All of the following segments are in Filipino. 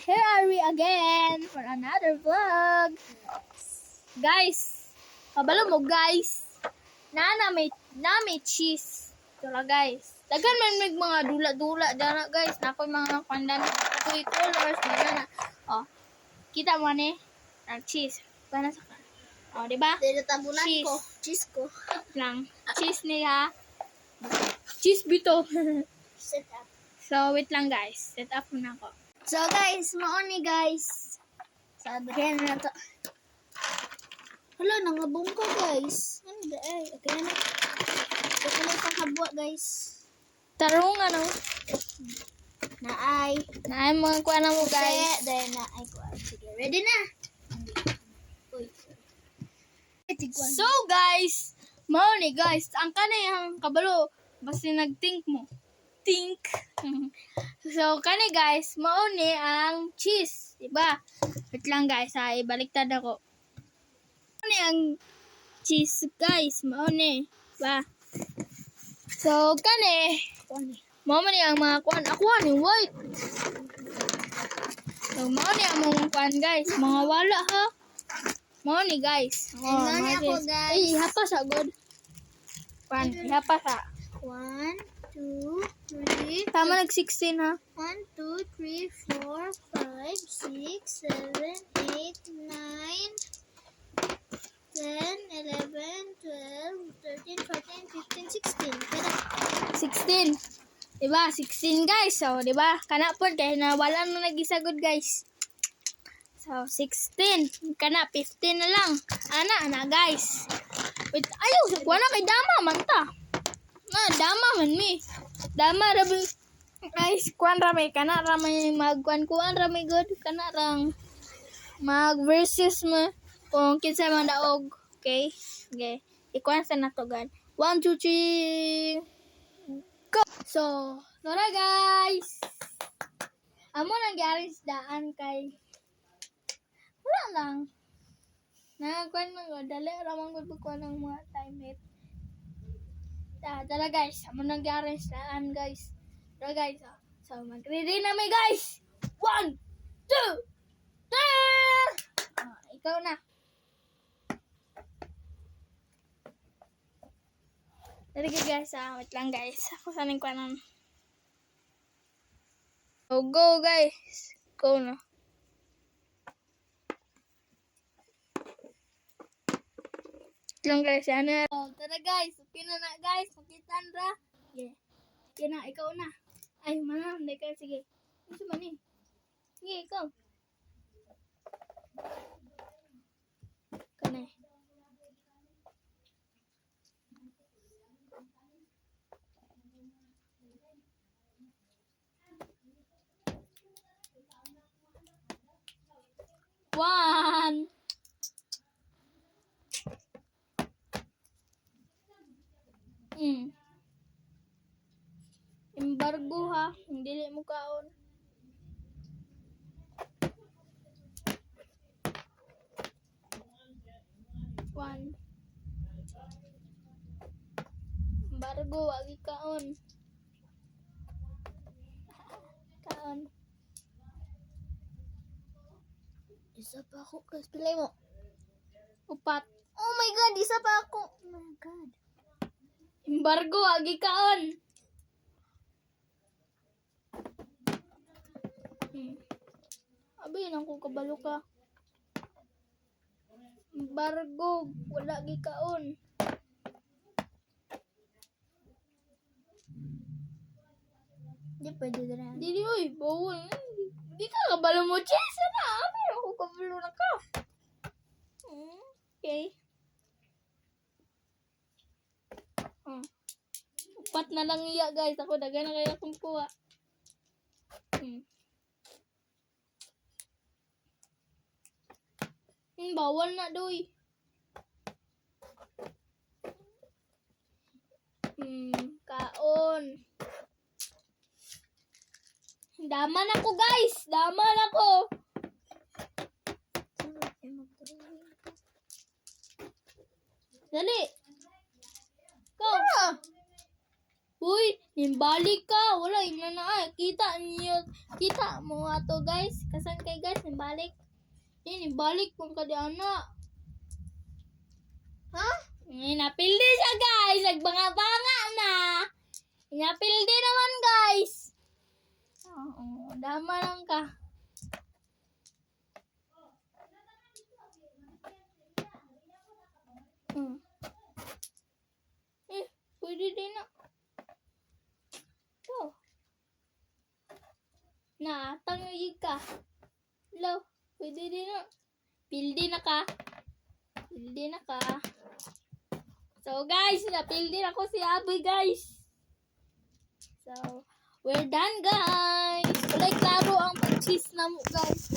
here are we again for another vlog. Guys, kabalo mo guys, na may cheese. Ito lang guys. Dagan man may mga dula-dula dyan guys. Na ako mga pandan. Ako colors na. Oh, kita mo ni ang cheese. Paano sa ka? Oh, di ba? Tabunan Cheese. ko. Cheese ko. Lang. Cheese niya. Cheese bito. Set up. So, wait lang guys. Set up muna ako. So guys, maoni guys. Sabihin na to. Hala, nangabong ko guys. Ano da ay? Okay na. Ito ko lang panghabwa guys. Tarong ano? Naay. Naay mga kuha na mo guys. Dahil naay ko. Sige, ready na. Uy. So guys, mao ni guys, ang kanayang kabalo basta nag-think mo. Think. So kani guys, mao ni ang cheese, di ba? Wait lang guys, ibaliktad ako. Mao ni ang cheese guys, mao ni, ba? So kani, mao ni ang mga kuan, ako ni white. So mao ni ang mga kuan guys, mga wala ha. Mao ni guys. Tingnan niyo ako, guys. guys. Ay, ihapa sa god. Pan, ihapa sa. 1, 2, 3. Tama nag-16 ha. 1, 2, 3, 4, 5, 6, 7, 8, 9, 10, 11, 12, 13, 14, 15, 16. Pero, 16. Diba? 16 guys. So, diba? Kana po kaya na wala na nag-isagod guys. So, 16. Kana, 15 na lang. Ana guys. Wait, ayaw, kuha na kay Dama man ta. Dama man mi. Dama rabi. Guys, kuan rami. Kana rami kuan rami good. Kana rang mag-versus mo. Kung kinsa man daog. Okay? Okay. Ikuan sa natugan. 1, 2, 3. Go! So, tara guys. Amo nangyari daan kay wala lang. Nakakuan mo, dali ramang ko ng mga teammate. Tara guys, amo nangyari daan guys. Tara guys. So, mag-ready na may guys. 1, 2, 3! Ikaw na. Tara guys, wait lang guys. Ako sanin ko ng go guys. Go na. Lang guys, ano. Tara guys, okay na guys. Makitan ra. Yeah. Okay na, ikaw na. Ay, mana, hindi ka, sige. Gusto man eh. Sige, ikaw. Kanay. One. Embargo ha, hindi mo kaon. One. Embargo, wagi kaon. Kaon. isa pa ako. Guys, pilay mo. 4. Oh my God, isa pa ako. Oh my God. Embargo, wagi kaon. Abi, nang kung kabalo ka. Embargo, wala gi kaon. Hindi pwede na. Dili, oy, bawal. Di ka kabalo mo, Chess, na. Abi, ako kabalo na ka. Okay. 4 na lang iya, guys. Ako, daga na kaya akong kuha. Bawal na, doy. Kaon. Daman ako, guys. Daman ako. Dali. Go. Uy, nimbalik ka. Wala, ina na ay. Kita niyo. Kita mo ato guys. Kasan kay guys, nimbalik. Nimbalik kung kadi ana. Ha? Napildi siya guys. Nagbanga-banga na. Napildi naman guys. Dama lang ka. Pwede din na. Oh. Tangig ka. Hello. Pwede din na. Pildi na ka. Pildi na ka. So guys, napildi na ko si Aboy guys. So, we're done guys. Walay klaro ang pag-cheese na mo guys.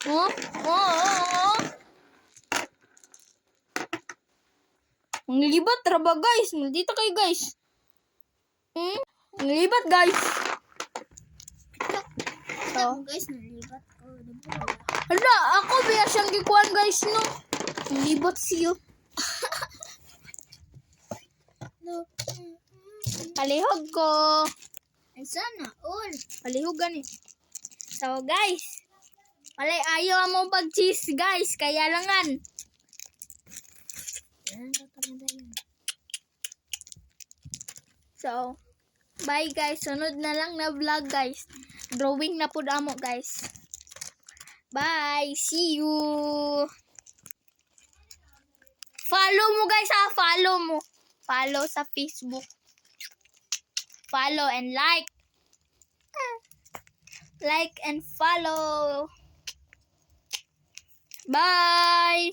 Oh. Manglibat traba guys. Dito kayo guys. Manglibat guys. So, guys, nalibat ko. Hala, ako biya siyang gikuan guys no. Manglibat siyo. No. Palihog ko. Ay, sana, all. Palihog gani. So guys, walay ayaw mo pag-cheese guys. Kaya langan. So, bye guys. Sunod na lang na vlog guys. Drawing na po damo guys. Bye. See you. Follow mo guys ha. Follow mo. Follow sa Facebook. Follow and like. Like and follow. Bye.